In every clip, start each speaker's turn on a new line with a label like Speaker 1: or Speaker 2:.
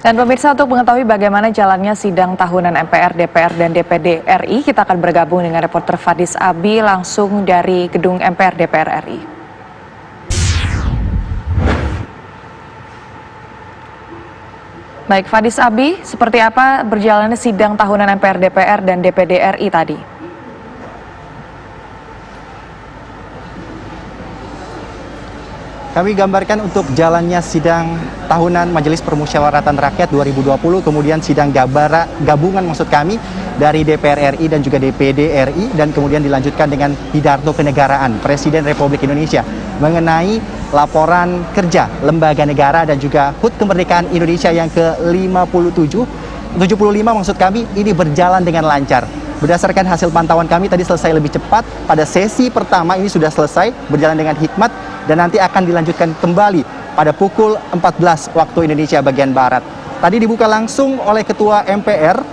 Speaker 1: Dan pemirsa, untuk mengetahui bagaimana jalannya sidang tahunan MPR, DPR, dan DPD RI, kita akan bergabung dengan reporter Fadis Abi langsung dari gedung MPR DPR RI. Baik, Fadis Abi, seperti apa berjalannya sidang tahunan MPR, DPR, dan DPD RI tadi?
Speaker 2: Kami gambarkan untuk jalannya sidang tahunan Majelis Permusyawaratan Rakyat 2020, kemudian sidang gabungan maksud kami dari DPR RI dan juga DPD RI, dan kemudian dilanjutkan dengan pidato kenegaraan Presiden Republik Indonesia mengenai laporan kerja lembaga negara dan juga HUT kemerdekaan Indonesia yang ke-75 maksud kami ini berjalan dengan lancar. Berdasarkan hasil pantauan kami tadi selesai lebih cepat, pada sesi pertama ini sudah selesai berjalan dengan hikmat dan nanti akan dilanjutkan kembali pada pukul 14 waktu Indonesia bagian Barat. Tadi dibuka langsung oleh Ketua MPR,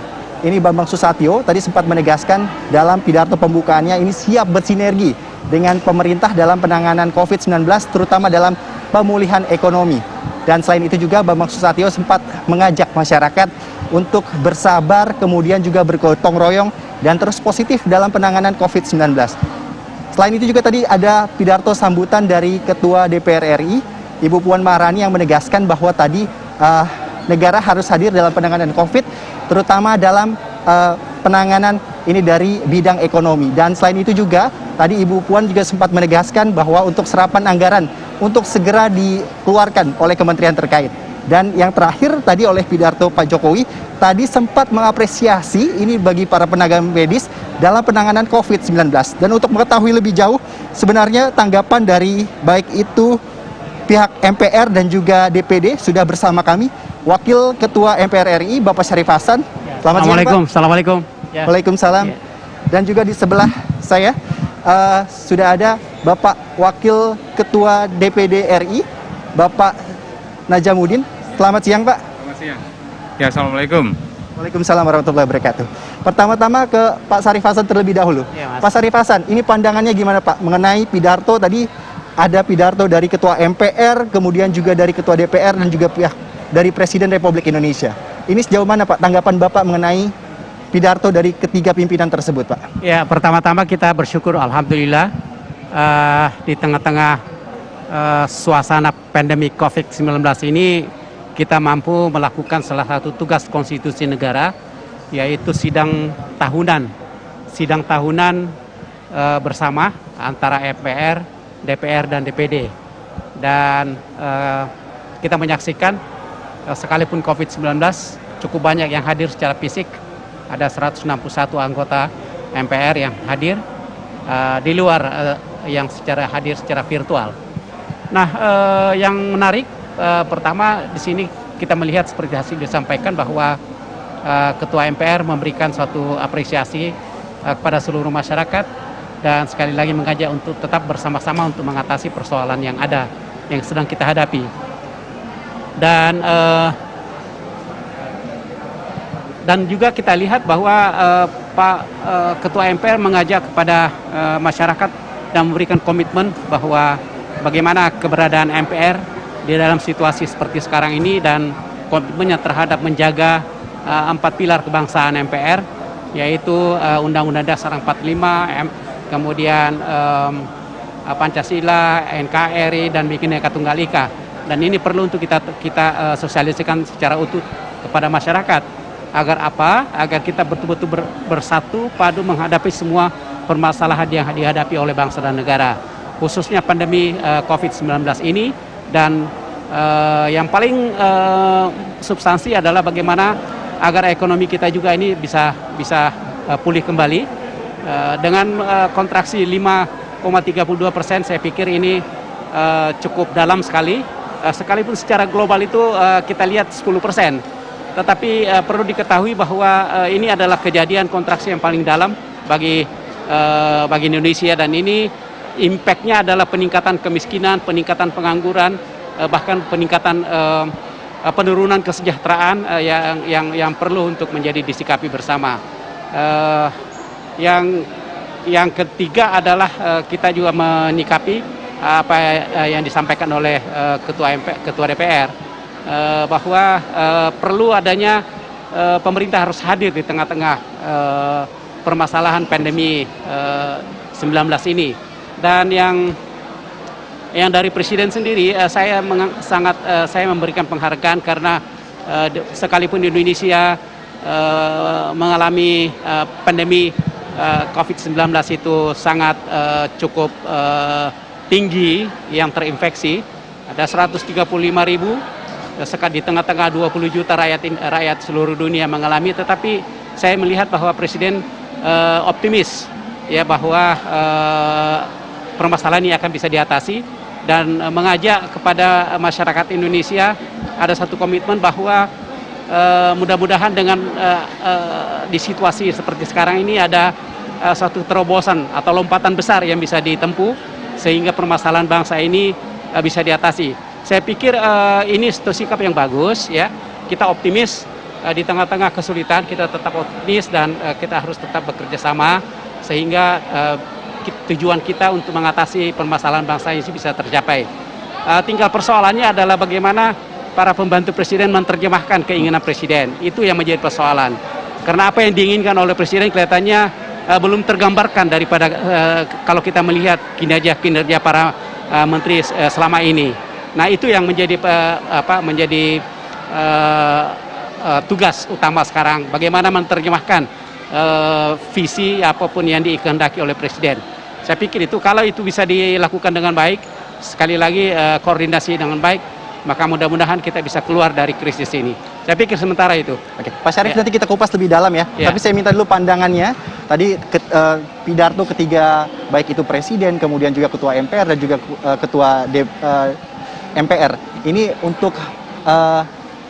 Speaker 2: ini Bambang Susatyo, tadi sempat menegaskan dalam pidato pembukaannya ini siap bersinergi dengan pemerintah dalam penanganan COVID-19, terutama dalam pemulihan ekonomi. Dan selain itu juga Bambang Susatyo sempat mengajak masyarakat untuk bersabar, kemudian juga bergotong royong dan terus positif dalam penanganan COVID-19. Selain itu juga tadi ada pidato sambutan dari Ketua DPR RI, Ibu Puan Maharani, yang menegaskan bahwa tadi negara harus hadir dalam penanganan COVID, terutama dalam penanganan ini dari bidang ekonomi. Dan selain itu juga tadi Ibu Puan juga sempat menegaskan bahwa untuk serapan anggaran untuk segera dikeluarkan oleh kementerian terkait. Dan yang terakhir tadi oleh pidato Pak Jokowi tadi sempat mengapresiasi ini bagi para tenaga medis dalam penanganan COVID-19. Dan untuk mengetahui lebih jauh sebenarnya tanggapan dari baik itu pihak MPR dan juga DPD sudah bersama kami Wakil Ketua MPR RI Bapak Syarif Hasan. Selamat siang, Pak.
Speaker 3: Assalamualaikum.
Speaker 2: Ya. Waalaikumsalam. Ya. Dan juga di sebelah saya sudah ada Bapak Wakil Ketua DPD RI Bapak Najamuddin. Selamat siang, Pak.
Speaker 4: Selamat siang. Ya, Assalamualaikum.
Speaker 2: Waalaikumsalam warahmatullahi wabarakatuh. Pertama-tama ke Pak Syarif Hasan terlebih dahulu. Ya, Pak Syarif Hasan, ini pandangannya gimana, Pak, mengenai pidato tadi? Ada pidato dari Ketua MPR, kemudian juga dari Ketua DPR dan juga pihak dari Presiden Republik Indonesia. Ini sejauh mana, Pak, tanggapan Bapak mengenai pidato dari ketiga pimpinan tersebut, Pak?
Speaker 3: Ya, pertama-tama kita bersyukur alhamdulillah di tengah-tengah suasana pandemi COVID-19 ini kita mampu melakukan salah satu tugas konstitusi negara, yaitu sidang tahunan bersama antara MPR, DPR, dan DPD. Dan kita menyaksikan sekalipun COVID-19 cukup banyak yang hadir secara fisik, ada 161 anggota MPR yang hadir, di luar yang hadir secara virtual. Nah, yang menarik pertama di sini kita melihat seperti hasil disampaikan bahwa Ketua MPR memberikan suatu apresiasi kepada seluruh masyarakat dan sekali lagi mengajak untuk tetap bersama-sama untuk mengatasi persoalan yang ada, yang sedang kita hadapi. Dan juga kita lihat bahwa Pak Ketua MPR mengajak kepada masyarakat dan memberikan komitmen bahwa bagaimana keberadaan MPR di dalam situasi seperti sekarang ini dan komitmennya terhadap menjaga 4 pilar kebangsaan MPR, yaitu Undang-Undang Dasar 45, kemudian Pancasila, NKRI, dan Bhinneka Tunggal Ika. Dan ini perlu untuk kita sosialisasikan secara utuh kepada masyarakat. Agar apa? Agar kita betul-betul bersatu padu menghadapi semua permasalahan yang dihadapi oleh bangsa dan negara, khususnya pandemi COVID-19 ini. Dan yang paling substansi adalah bagaimana agar ekonomi kita juga ini bisa pulih kembali dengan kontraksi 5,32%. Saya pikir ini cukup dalam sekali. Sekalipun secara global itu kita lihat 10%, tetapi perlu diketahui bahwa ini adalah kejadian kontraksi yang paling dalam bagi Indonesia, dan ini impact-nya adalah peningkatan kemiskinan, peningkatan pengangguran, bahkan peningkatan penurunan kesejahteraan yang perlu untuk menjadi disikapi bersama. Yang ketiga adalah kita juga menyikapi apa yang disampaikan oleh Ketua DPR bahwa perlu adanya pemerintah harus hadir di tengah-tengah permasalahan pandemi 19 ini. Dan yang dari Presiden sendiri, saya memberikan penghargaan karena sekalipun Indonesia mengalami pandemi COVID-19 itu sangat cukup tinggi yang terinfeksi, ada 135.000 di tengah-tengah 20 juta rakyat seluruh dunia mengalami, tetapi saya melihat bahwa Presiden optimis ya bahwa permasalahan ini akan bisa diatasi, dan mengajak kepada masyarakat Indonesia ada satu komitmen bahwa mudah-mudahan dengan di situasi seperti sekarang ini ada satu terobosan atau lompatan besar yang bisa ditempuh sehingga permasalahan bangsa ini bisa diatasi. Saya pikir ini satu sikap yang bagus ya. Kita optimis di tengah-tengah kesulitan, kita tetap optimis dan kita harus tetap bekerja sama sehingga tujuan kita untuk mengatasi permasalahan bangsa ini bisa tercapai. Tinggal persoalannya adalah bagaimana para pembantu Presiden menerjemahkan keinginan Presiden. Itu yang menjadi persoalan. Karena apa yang diinginkan oleh Presiden kelihatannya belum tergambarkan daripada kalau kita melihat kinerja para menteri selama ini. Nah, itu yang menjadi tugas utama sekarang, bagaimana menerjemahkan visi apapun yang dikehendaki oleh Presiden. Saya pikir itu kalau itu bisa dilakukan dengan baik, sekali lagi koordinasi dengan baik, maka mudah-mudahan kita bisa keluar dari krisis ini. Saya pikir sementara itu.
Speaker 2: Oke, Pak Syarif, nanti kita kupas lebih dalam ya. Tapi saya minta dulu pandangannya. Tadi pidato ketiga, baik itu Presiden, kemudian juga Ketua MPR dan juga Ketua MPR. Ini untuk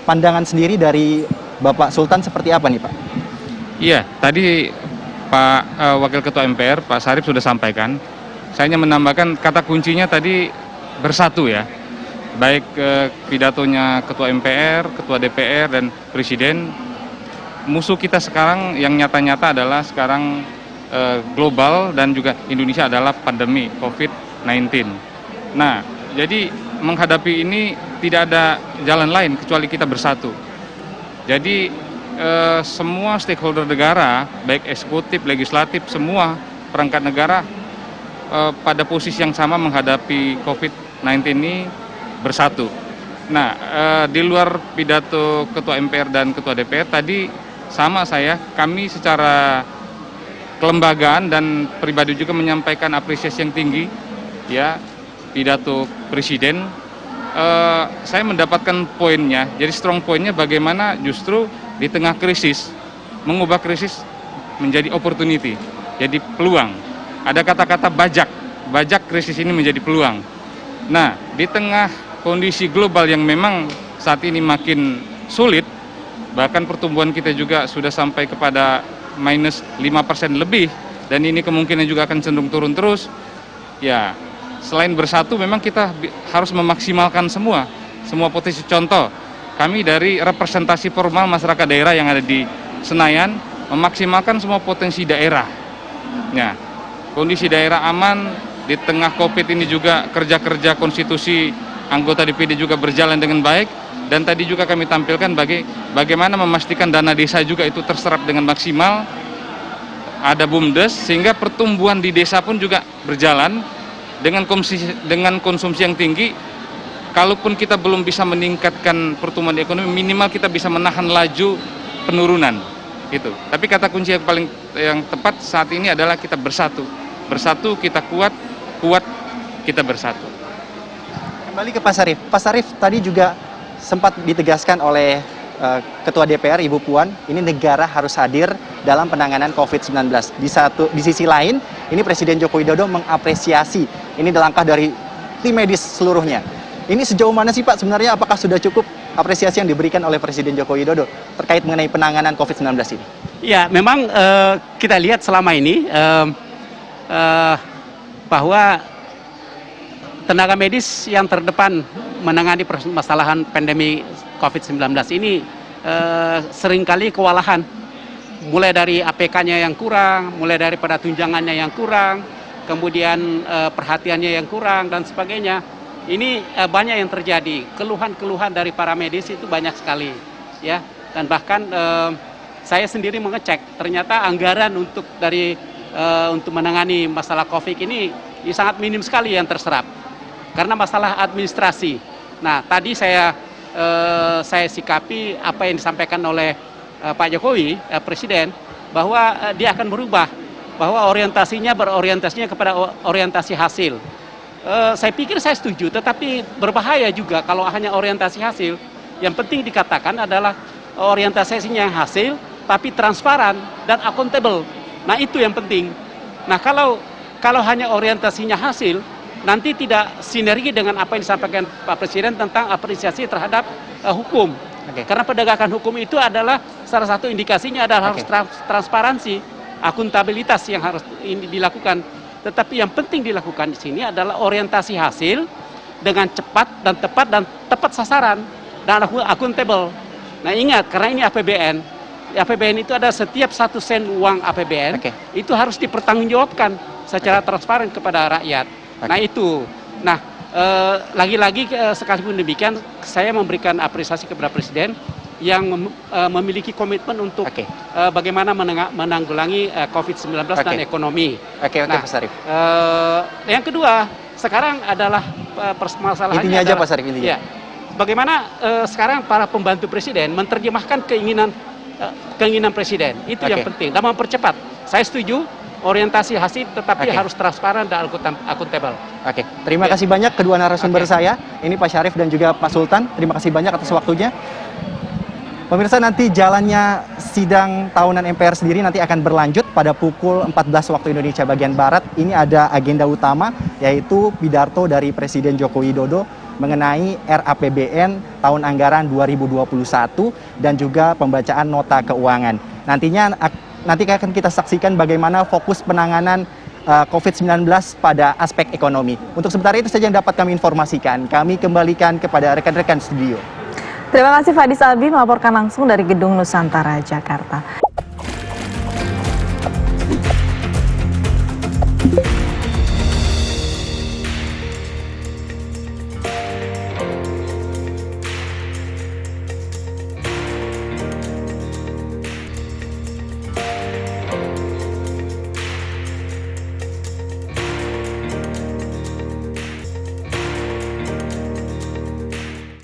Speaker 2: pandangan sendiri dari Bapak Sultan seperti apa nih, Pak?
Speaker 4: Iya, tadi Pak Wakil Ketua MPR, Pak Syarif sudah sampaikan. Saya hanya menambahkan kata kuncinya tadi bersatu ya. Baik pidatonya Ketua MPR, Ketua DPR, dan Presiden. Musuh kita sekarang yang nyata-nyata adalah sekarang global dan juga Indonesia adalah pandemi COVID-19. Nah, jadi menghadapi ini tidak ada jalan lain kecuali kita bersatu. Jadi semua stakeholder negara, baik eksekutif, legislatif, semua perangkat negara pada posisi yang sama menghadapi COVID-19 ini bersatu. Nah, di luar pidato Ketua MPR dan Ketua DPR tadi sama kami secara kelembagaan dan pribadi juga menyampaikan apresiasi yang tinggi ya pidato Presiden. Saya mendapatkan poinnya, jadi strong poinnya bagaimana justru di tengah krisis mengubah krisis menjadi opportunity, jadi peluang. Ada kata-kata bajak krisis ini menjadi peluang. Nah, di tengah kondisi global yang memang saat ini makin sulit, bahkan pertumbuhan kita juga sudah sampai kepada minus 5% lebih, dan ini kemungkinan juga akan cenderung turun terus. Ya, selain bersatu memang kita harus memaksimalkan semua potensi. Contoh, kami dari representasi formal masyarakat daerah yang ada di Senayan memaksimalkan semua potensi daerah. Nah, kondisi daerah aman, di tengah COVID ini juga kerja-kerja konstitusi anggota DPD juga berjalan dengan baik, dan tadi juga kami tampilkan bagaimana memastikan dana desa juga itu terserap dengan maksimal, ada BUMDes, sehingga pertumbuhan di desa pun juga berjalan dengan konsumsi yang tinggi. Kalaupun kita belum bisa meningkatkan pertumbuhan ekonomi, minimal kita bisa menahan laju penurunan itu. Tapi kata kunci yang tepat saat ini adalah kita bersatu. Bersatu kita kuat kita bersatu.
Speaker 2: Kembali ke Pak Syarif. Pak Syarif, tadi juga sempat ditegaskan oleh Ketua DPR Ibu Puan, ini negara harus hadir dalam penanganan COVID-19. Di sisi lain, ini Presiden Joko Widodo mengapresiasi ini langkah dari tim medis seluruhnya. Ini sejauh mana sih Pak sebenarnya, apakah sudah cukup apresiasi yang diberikan oleh Presiden Joko Widodo terkait mengenai penanganan COVID-19 ini? Ya,
Speaker 3: memang kita lihat selama ini bahwa tenaga medis yang terdepan menangani permasalahan pandemi COVID-19 ini seringkali kewalahan, mulai dari APK-nya yang kurang, mulai daripada tunjangannya yang kurang, kemudian perhatiannya yang kurang dan sebagainya. ini banyak yang terjadi. Keluhan-keluhan dari para medis itu banyak sekali, ya. Dan bahkan saya sendiri mengecek, ternyata anggaran untuk untuk menangani masalah COVID ini sangat minim sekali yang terserap karena masalah administrasi. Nah, tadi saya sikapi apa yang disampaikan oleh Pak Jokowi, Presiden, bahwa dia akan berubah, bahwa berorientasinya kepada orientasi hasil. Saya pikir saya setuju, tetapi berbahaya juga kalau hanya orientasi hasil. Yang penting dikatakan adalah orientasinya hasil, tapi transparan dan akuntabel. Nah, itu yang penting. Nah, kalau hanya orientasinya hasil, nanti tidak sinergi dengan apa yang disampaikan Pak Presiden tentang apresiasi terhadap hukum. Karena penegakan hukum itu adalah salah satu indikasinya adalah harus transparansi, akuntabilitas yang harus ini dilakukan. Tetapi yang penting dilakukan di sini adalah orientasi hasil dengan cepat dan tepat sasaran dan akuntabel. Nah, ingat, karena ini APBN itu ada setiap 1 sen uang APBN itu harus dipertanggungjawabkan secara transparan kepada rakyat. Nah, itu. Nah, lagi-lagi sekalipun demikian saya memberikan apresiasi kepada Presiden yang memiliki komitmen untuk bagaimana menanggulangi COVID-19 dan ekonomi.
Speaker 2: Pak Sarif.
Speaker 3: Yang kedua, sekarang adalah permasalahannya
Speaker 2: intinya aja Pak Sarif, intinya.
Speaker 3: Ya, bagaimana sekarang para pembantu Presiden menerjemahkan keinginan Presiden, itu yang penting, dan mempercepat. Saya setuju orientasi hasil, tetapi harus transparan dan akuntabel.
Speaker 2: Terima kasih banyak kedua narasumber saya, ini Pak Syarif dan juga Pak Sultan. Terima kasih banyak atas waktunya. Pemirsa, nanti jalannya sidang tahunan MPR sendiri nanti akan berlanjut pada pukul 14 waktu Indonesia bagian Barat. Ini ada agenda utama, yaitu pidato dari Presiden Joko Widodo mengenai RAPBN tahun anggaran 2021 dan juga pembacaan nota keuangan. Nanti akan kita saksikan bagaimana fokus penanganan COVID-19 pada aspek ekonomi. Untuk sementara itu saja yang dapat kami informasikan. Kami kembalikan kepada rekan-rekan studio.
Speaker 1: Terima kasih Fadis Abi melaporkan langsung dari Gedung Nusantara, Jakarta.